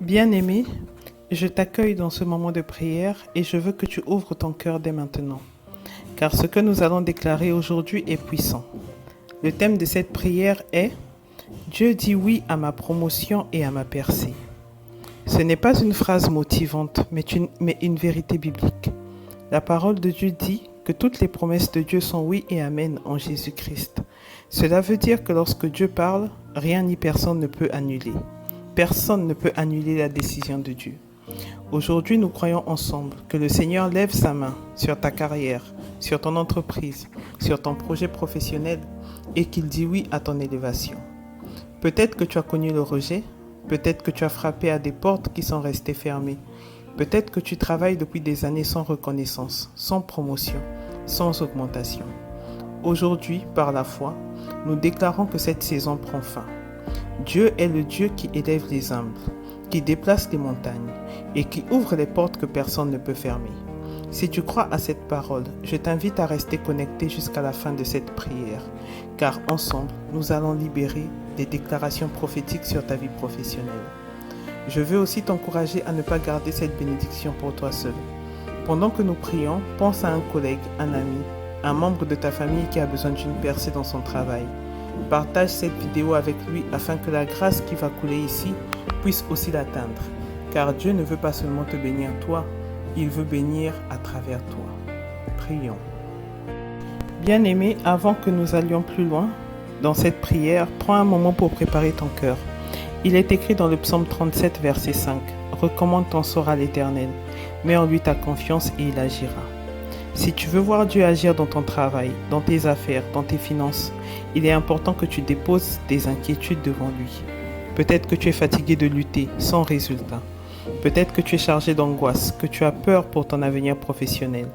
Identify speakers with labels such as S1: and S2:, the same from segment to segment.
S1: Bien-aimé, je t'accueille dans ce moment de prière et je veux que tu ouvres ton cœur dès maintenant, car ce que nous allons déclarer aujourd'hui est puissant. Le thème de cette prière est « Dieu dit oui à ma promotion et à ma percée ». Ce n'est pas une phrase motivante, mais une vérité biblique. La parole de Dieu dit que toutes les promesses de Dieu sont oui et amen en Jésus-Christ. Cela veut dire que lorsque Dieu parle, rien ni personne ne peut annuler. Personne ne peut annuler la décision de Dieu. Aujourd'hui, nous croyons ensemble que le Seigneur lève sa main sur ta carrière, sur ton entreprise, sur ton projet professionnel et qu'il dit oui à ton élévation. Peut-être que tu as connu le rejet, peut-être que tu as frappé à des portes qui sont restées fermées, peut-être que tu travailles depuis des années sans reconnaissance, sans promotion, sans augmentation. Aujourd'hui, par la foi, nous déclarons que cette saison prend fin. Dieu est le Dieu qui élève les humbles, qui déplace les montagnes et qui ouvre les portes que personne ne peut fermer. Si tu crois à cette parole, je t'invite à rester connecté jusqu'à la fin de cette prière, car ensemble, nous allons libérer des déclarations prophétiques sur ta vie professionnelle. Je veux aussi t'encourager à ne pas garder cette bénédiction pour toi seul. Pendant que nous prions, pense à un collègue, un ami, un membre de ta famille qui a besoin d'une percée dans son travail. Partage cette vidéo avec lui afin que la grâce qui va couler ici puisse aussi l'atteindre. Car Dieu ne veut pas seulement te bénir toi, il veut bénir à travers toi. Prions. Bien-aimé, avant que nous allions plus loin dans cette prière, prends un moment pour préparer ton cœur. Il est écrit dans le psaume 37, verset 5. « Recommande ton sort à l'Éternel, mets en lui ta confiance et il agira. » Si tu veux voir Dieu agir dans ton travail, dans tes affaires, dans tes finances, il est important que tu déposes tes inquiétudes devant lui. Peut-être que tu es fatigué de lutter sans résultat. Peut-être que tu es chargé d'angoisse, que tu as peur pour ton avenir professionnel.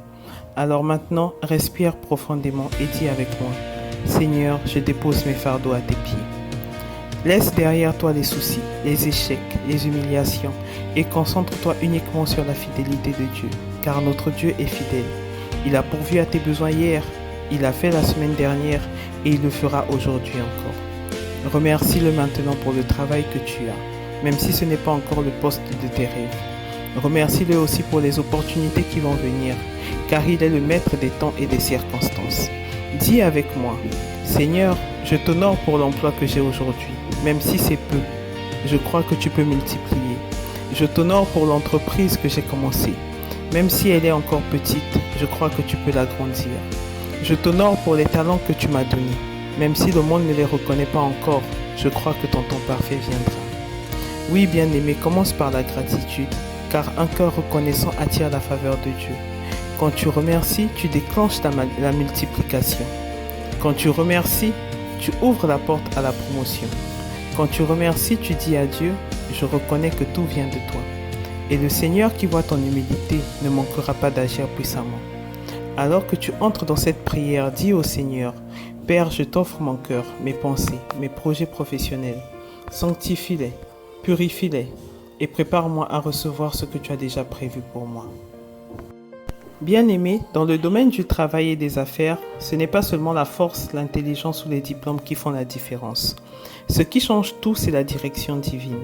S1: Alors maintenant, respire profondément et dis avec moi, « Seigneur, je dépose mes fardeaux à tes pieds. » Laisse derrière toi les soucis, les échecs, les humiliations et concentre-toi uniquement sur la fidélité de Dieu, car notre Dieu est fidèle. Il a pourvu à tes besoins hier, il a fait la semaine dernière et il le fera aujourd'hui encore. Remercie-le maintenant pour le travail que tu as, même si ce n'est pas encore le poste de tes rêves. Remercie-le aussi pour les opportunités qui vont venir, car il est le maître des temps et des circonstances. Dis avec moi, Seigneur, je t'honore pour l'emploi que j'ai aujourd'hui, même si c'est peu. Je crois que tu peux multiplier. Je t'honore pour l'entreprise que j'ai commencée. Même si elle est encore petite, je crois que tu peux l'agrandir. Je t'honore pour les talents que tu m'as donnés. Même si le monde ne les reconnaît pas encore, je crois que ton temps parfait viendra. Oui, bien-aimé, commence par la gratitude, car un cœur reconnaissant attire la faveur de Dieu. Quand tu remercies, tu déclenches la multiplication. Quand tu remercies, tu ouvres la porte à la promotion. Quand tu remercies, tu dis à Dieu, je reconnais que tout vient de toi. Et le Seigneur qui voit ton humilité ne manquera pas d'agir puissamment. Alors que tu entres dans cette prière, dis au Seigneur, Père, je t'offre mon cœur, mes pensées, mes projets professionnels. Sanctifie-les, purifie-les et prépare-moi à recevoir ce que tu as déjà prévu pour moi. Bien-aimé, dans le domaine du travail et des affaires, ce n'est pas seulement la force, l'intelligence ou les diplômes qui font la différence. Ce qui change tout, c'est la direction divine.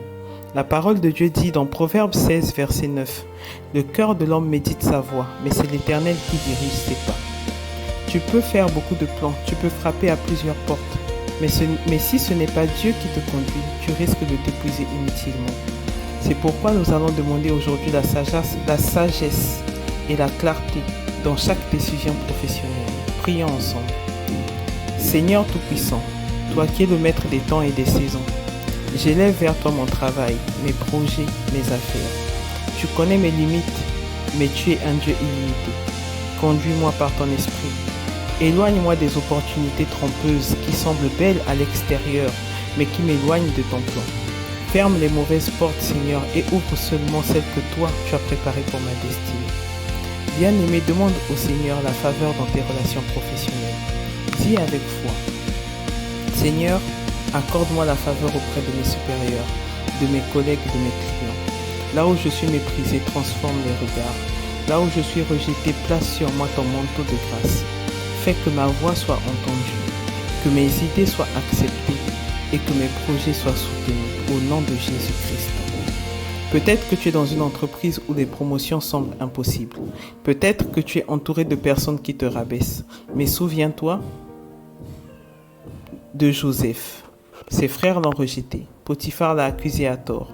S1: La parole de Dieu dit dans Proverbe 16, verset 9, « Le cœur de l'homme médite sa voie, mais c'est l'Éternel qui dirige ses pas. » Tu peux faire beaucoup de plans, tu peux frapper à plusieurs portes, mais si ce n'est pas Dieu qui te conduit, tu risques de t'épuiser inutilement. C'est pourquoi nous allons demander aujourd'hui la sagesse et la clarté dans chaque décision professionnelle. Prions ensemble. Seigneur Tout-Puissant, toi qui es le maître des temps et des saisons, j'élève vers toi mon travail, mes projets, mes affaires. Tu connais mes limites, mais tu es un Dieu illimité. Conduis-moi par ton esprit. Éloigne-moi des opportunités trompeuses qui semblent belles à l'extérieur, mais qui m'éloignent de ton plan. Ferme les mauvaises portes, Seigneur, et ouvre seulement celles que toi, tu as préparées pour ma destinée. Bien-aimé, demande au Seigneur la faveur dans tes relations professionnelles. Dis avec foi, Seigneur, accorde-moi la faveur auprès de mes supérieurs, de mes collègues, de mes clients. Là où je suis méprisé, transforme les regards. Là où je suis rejeté, place sur moi ton manteau de grâce. Fais que ma voix soit entendue, que mes idées soient acceptées et que mes projets soient soutenus au nom de Jésus-Christ. Peut-être que tu es dans une entreprise où les promotions semblent impossibles. Peut-être que tu es entouré de personnes qui te rabaissent. Mais souviens-toi de Joseph. Ses frères l'ont rejeté. Potiphar l'a accusé à tort.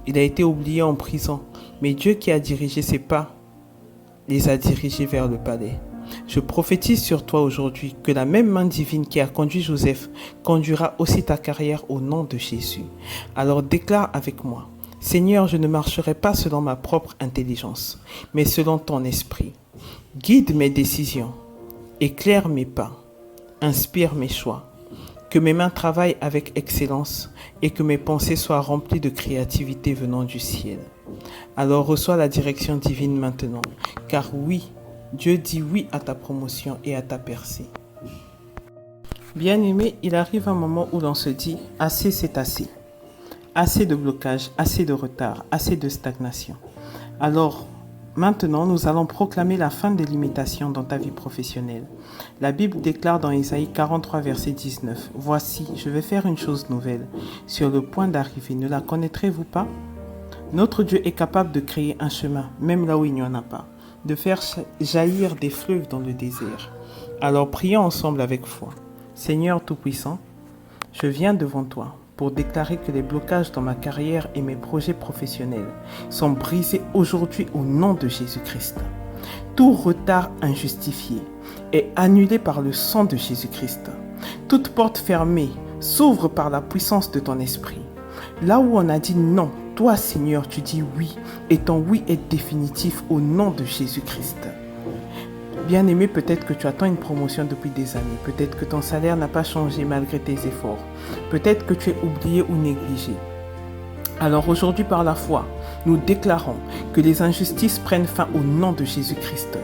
S1: Il a été oublié en prison. Mais Dieu qui a dirigé ses pas les a dirigés vers le palais. Je prophétise sur toi aujourd'hui que la même main divine qui a conduit Joseph conduira aussi ta carrière au nom de Jésus. Alors déclare avec moi: Seigneur, je ne marcherai pas selon ma propre intelligence, mais selon ton esprit. Guide mes décisions, éclaire mes pas, inspire mes choix. Que mes mains travaillent avec excellence et que mes pensées soient remplies de créativité venant du ciel. Alors reçois la direction divine maintenant, car oui, Dieu dit oui à ta promotion et à ta percée. Bien-aimé, il arrive un moment où l'on se dit « assez, c'est assez ». Assez de blocage, assez de retard, assez de stagnation. Alors, maintenant, nous allons proclamer la fin des limitations dans ta vie professionnelle. La Bible déclare dans Ésaïe 43, verset 19, « Voici, je vais faire une chose nouvelle. Sur le point d'arriver, ne la connaîtrez-vous pas ?» Notre Dieu est capable de créer un chemin, même là où il n'y en a pas, de faire jaillir des fleuves dans le désert. Alors prions ensemble avec foi. Seigneur Tout-Puissant, je viens devant toi pour déclarer que les blocages dans ma carrière et mes projets professionnels sont brisés aujourd'hui au nom de Jésus-Christ. Tout retard injustifié est annulé par le sang de Jésus-Christ. Toute porte fermée s'ouvre par la puissance de ton esprit. Là où on a dit non, toi Seigneur, tu dis oui, et ton oui est définitif au nom de Jésus-Christ. Bien-aimé, peut-être que tu attends une promotion depuis des années. Peut-être que ton salaire n'a pas changé malgré tes efforts. Peut-être que tu es oublié ou négligé. Alors aujourd'hui, par la foi, nous déclarons que les injustices prennent fin au nom de Jésus-Christ.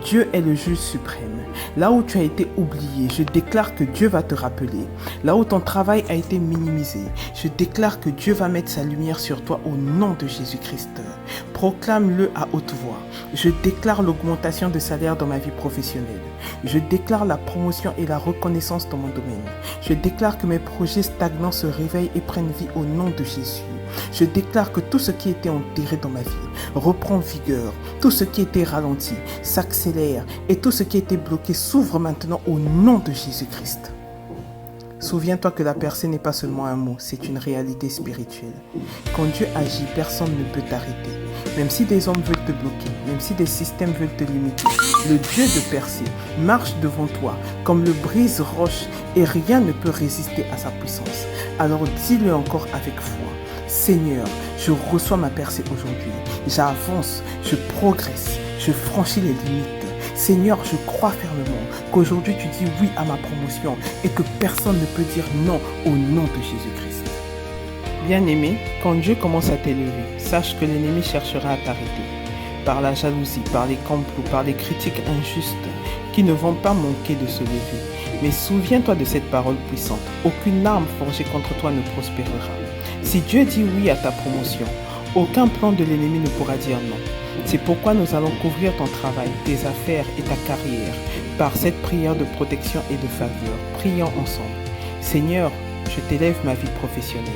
S1: Dieu est le juge suprême. Là où tu as été oublié, je déclare que Dieu va te rappeler. Là où ton travail a été minimisé, je déclare que Dieu va mettre sa lumière sur toi au nom de Jésus-Christ. Proclame-le à haute voix. Je déclare l'augmentation de salaire dans ma vie professionnelle. Je déclare la promotion et la reconnaissance dans mon domaine. Je déclare que mes projets stagnants se réveillent et prennent vie au nom de Jésus. Je déclare que tout ce qui était enterré dans ma vie reprend vigueur. Tout ce qui était ralenti s'accélère et tout ce qui était bloqué s'ouvre maintenant au nom de Jésus-Christ. Souviens-toi que la percée n'est pas seulement un mot, c'est une réalité spirituelle. Quand Dieu agit, personne ne peut t'arrêter. Même si des hommes veulent te bloquer, même si des systèmes veulent te limiter, le Dieu de percée marche devant toi comme le brise-roche et rien ne peut résister à sa puissance. Alors dis-le encore avec foi. Seigneur, je reçois ma percée aujourd'hui. J'avance, je progresse, je franchis les limites. Seigneur, je crois fermement qu'aujourd'hui tu dis oui à ma promotion et que personne ne peut dire non au nom de Jésus-Christ. Bien-aimé, quand Dieu commence à t'élever, sache que l'ennemi cherchera à t'arrêter. Par la jalousie, par les complots, par les critiques injustes qui ne vont pas manquer de se lever. Mais souviens-toi de cette parole puissante. Aucune arme forgée contre toi ne prospérera. Si Dieu dit oui à ta promotion, aucun plan de l'ennemi ne pourra dire non. C'est pourquoi nous allons couvrir ton travail, tes affaires et ta carrière par cette prière de protection et de faveur. Prions ensemble. Seigneur, je t'élève ma vie professionnelle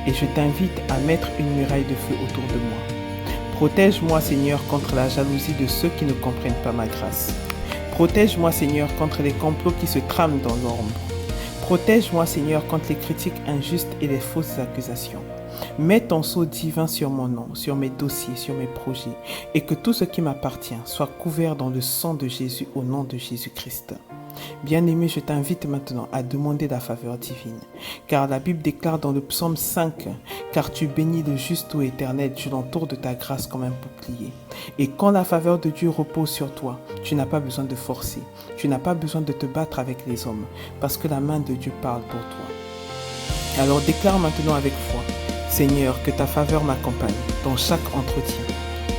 S1: et je t'invite à mettre une muraille de feu autour de moi. Protège-moi, Seigneur, contre la jalousie de ceux qui ne comprennent pas ma grâce. Protège-moi, Seigneur, contre les complots qui se trament dans l'ombre. Protège-moi, Seigneur, contre les critiques injustes et les fausses accusations. Mets ton sceau divin sur mon nom, sur mes dossiers, sur mes projets, et que tout ce qui m'appartient soit couvert dans le sang de Jésus au nom de Jésus-Christ. Bien-aimé, je t'invite maintenant à demander la faveur divine, car la Bible déclare dans le psaume 5, « Car tu bénis le juste ô Éternel, tu l'entoures de ta grâce comme un bouclier. » Et quand la faveur de Dieu repose sur toi, tu n'as pas besoin de forcer, tu n'as pas besoin de te battre avec les hommes, parce que la main de Dieu parle pour toi. Alors déclare maintenant avec foi, « Seigneur, que ta faveur m'accompagne dans chaque entretien,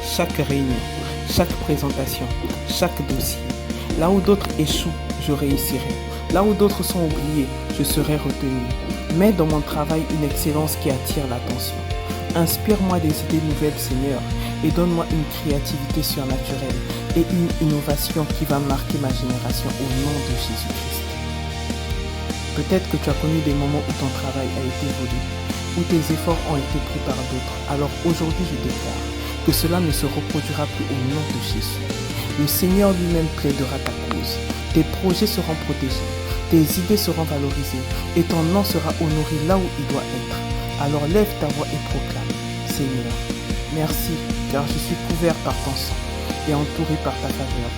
S1: chaque réunion, chaque présentation, chaque dossier. Là où d'autres échouent, je réussirai. Là où d'autres sont oubliés, je serai retenu. Mets dans mon travail une excellence qui attire l'attention. Inspire-moi des idées nouvelles, Seigneur, et donne-moi une créativité surnaturelle et une innovation qui va marquer ma génération au nom de Jésus-Christ. Peut-être que tu as connu des moments où ton travail a été volé. où tes efforts ont été pris par d'autres, alors aujourd'hui je déclare que cela ne se reproduira plus au nom de Jésus. Le Seigneur lui-même plaidera ta cause. Tes projets seront protégés, tes idées seront valorisées et ton nom sera honoré là où il doit être. Alors lève ta voix et proclame: Seigneur, merci car je suis couvert par ton sang et entouré par ta faveur.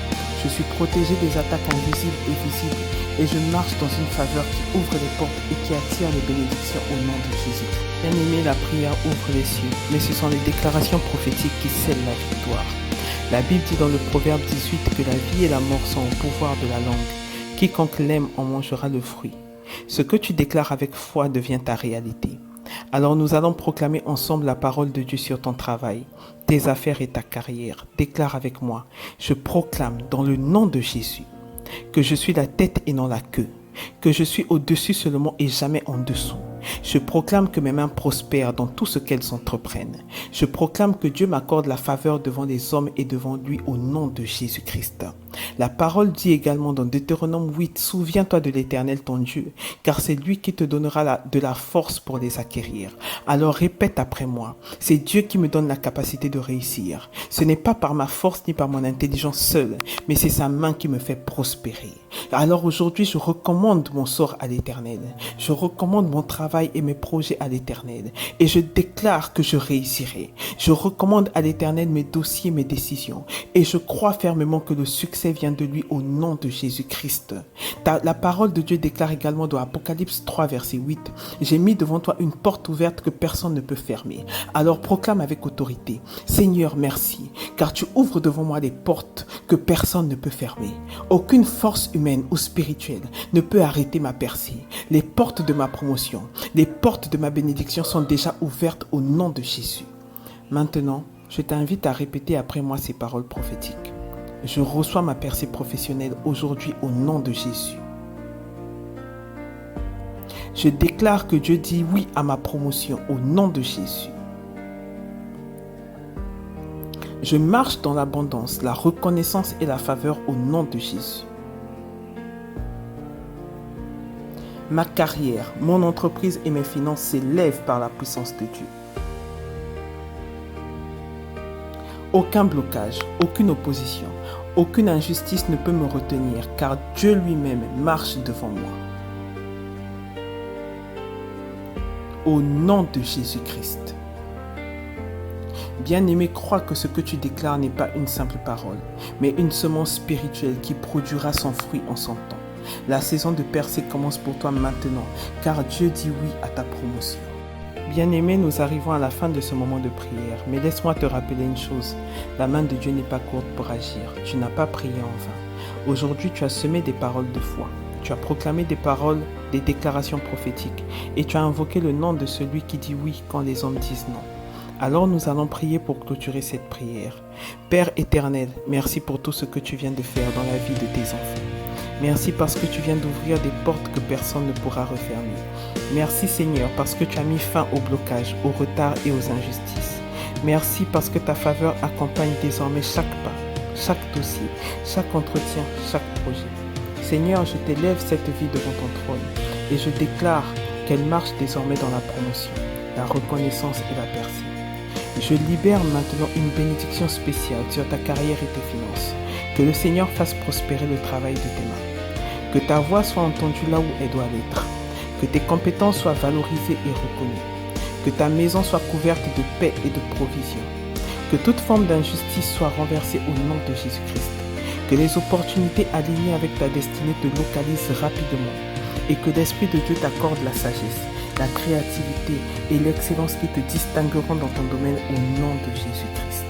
S1: Je suis protégé des attaques invisibles et visibles et je marche dans une faveur qui ouvre les portes et qui attire les bénédictions au nom de Jésus. Bien-aimé, la prière ouvre les cieux, mais ce sont les déclarations prophétiques qui scellent la victoire. La Bible dit dans le Proverbe 18 que la vie et la mort sont au pouvoir de la langue. Quiconque l'aime en mangera le fruit. Ce que tu déclares avec foi devient ta réalité. Alors nous allons proclamer ensemble la parole de Dieu sur ton travail, tes affaires et ta carrière. Déclare avec moi: je proclame dans le nom de Jésus que je suis la tête et non la queue, que je suis au-dessus seulement et jamais en dessous. Je proclame que mes mains prospèrent dans tout ce qu'elles entreprennent. Je proclame que Dieu m'accorde la faveur devant les hommes et devant lui au nom de Jésus-Christ. La parole dit également dans Deutéronome 8, souviens-toi de l'Éternel ton Dieu, car c'est lui qui te donnera de la force pour les acquérir. Alors répète après moi: c'est Dieu qui me donne la capacité de réussir. Ce n'est pas par ma force ni par mon intelligence seule, mais c'est sa main qui me fait prospérer. Alors aujourd'hui, je recommande mon sort à l'Éternel. Je recommande mon travail et mes projets à l'Éternel. Et je déclare que je réussirai. Je recommande à l'Éternel mes dossiers, mes décisions. Et je crois fermement que le succès vient de lui au nom de Jésus-Christ. La parole de Dieu déclare également dans Apocalypse 3, verset 8, j'ai mis devant toi une porte ouverte que personne ne peut fermer. Alors proclame avec autorité: Seigneur, merci, car tu ouvres devant moi des portes que personne ne peut fermer. Aucune force humaine ou spirituelle ne peut arrêter ma percée. Les portes de ma promotion, les portes de ma bénédiction sont déjà ouvertes au nom de Jésus. Maintenant, je t'invite à répéter après moi ces paroles prophétiques. Je reçois ma percée professionnelle aujourd'hui au nom de Jésus. Je déclare que Dieu dit oui à ma promotion au nom de Jésus. Je marche dans l'abondance, la reconnaissance et la faveur au nom de Jésus. Ma carrière, mon entreprise et mes finances s'élèvent par la puissance de Dieu. Aucun blocage, aucune opposition, aucune injustice ne peut me retenir, car Dieu lui-même marche devant moi. Au nom de Jésus-Christ. Bien-aimé, crois que ce que tu déclares n'est pas une simple parole, mais une semence spirituelle qui produira son fruit en son temps. La saison de percée commence pour toi maintenant, car Dieu dit oui à ta promotion. Bien-aimé, nous arrivons à la fin de ce moment de prière, mais laisse-moi te rappeler une chose, la main de Dieu n'est pas courte pour agir, tu n'as pas prié en vain. Aujourd'hui, tu as semé des paroles de foi, tu as proclamé des paroles, des déclarations prophétiques, et tu as invoqué le nom de celui qui dit oui quand les hommes disent non. Alors nous allons prier pour clôturer cette prière. Père éternel, merci pour tout ce que tu viens de faire dans la vie de tes enfants. Merci parce que tu viens d'ouvrir des portes que personne ne pourra refermer. Merci Seigneur parce que tu as mis fin au blocage, au retard et aux injustices. Merci parce que ta faveur accompagne désormais chaque pas, chaque dossier, chaque entretien, chaque projet. Seigneur, je t'élève cette vie devant ton trône et je déclare qu'elle marche désormais dans la promotion, la reconnaissance et la percée. Je libère maintenant une bénédiction spéciale sur ta carrière et tes finances. Que le Seigneur fasse prospérer le travail de tes mains. Que ta voix soit entendue là où elle doit l'être. Que tes compétences soient valorisées et reconnues. Que ta maison soit couverte de paix et de provision. Que toute forme d'injustice soit renversée au nom de Jésus-Christ. Que les opportunités alignées avec ta destinée te localisent rapidement. Et que l'Esprit de Dieu t'accorde la sagesse, la créativité et l'excellence qui te distingueront dans ton domaine au nom de Jésus-Christ.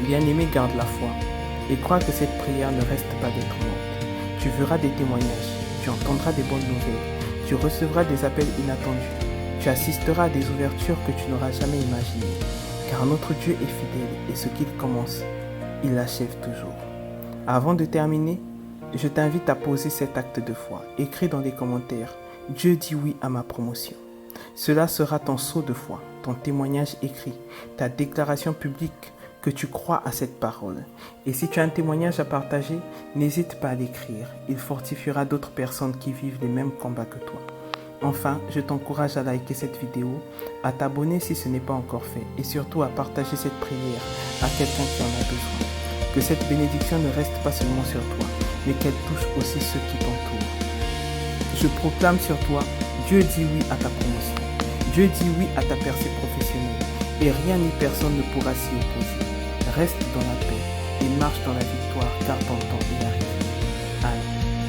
S1: Bien-aimé, garde la foi et crois que cette prière ne reste pas d'être morte. Tu verras des témoignages, tu entendras des bonnes nouvelles, tu recevras des appels inattendus, tu assisteras à des ouvertures que tu n'auras jamais imaginées, car notre Dieu est fidèle et ce qu'il commence, il l'achève toujours. Avant de terminer, je t'invite à poser cet acte de foi. Écris dans les commentaires: Dieu dit oui à ma promotion. Cela sera ton sceau de foi, ton témoignage écrit, ta déclaration publique que tu crois à cette parole. Et si tu as un témoignage à partager, n'hésite pas à l'écrire. Il fortifiera d'autres personnes qui vivent les mêmes combats que toi. Enfin, je t'encourage à liker cette vidéo, à t'abonner si ce n'est pas encore fait et surtout à partager cette prière à quelqu'un qui en a besoin. Que cette bénédiction ne reste pas seulement sur toi, mais qu'elle touche aussi ceux qui t'entourent. Je proclame sur toi, Dieu dit oui à ta promotion. Dieu dit oui à ta percée professionnelle et rien ni personne ne pourra s'y opposer. Reste dans la paix et marche dans la victoire car ton temps est arrivé. Amen.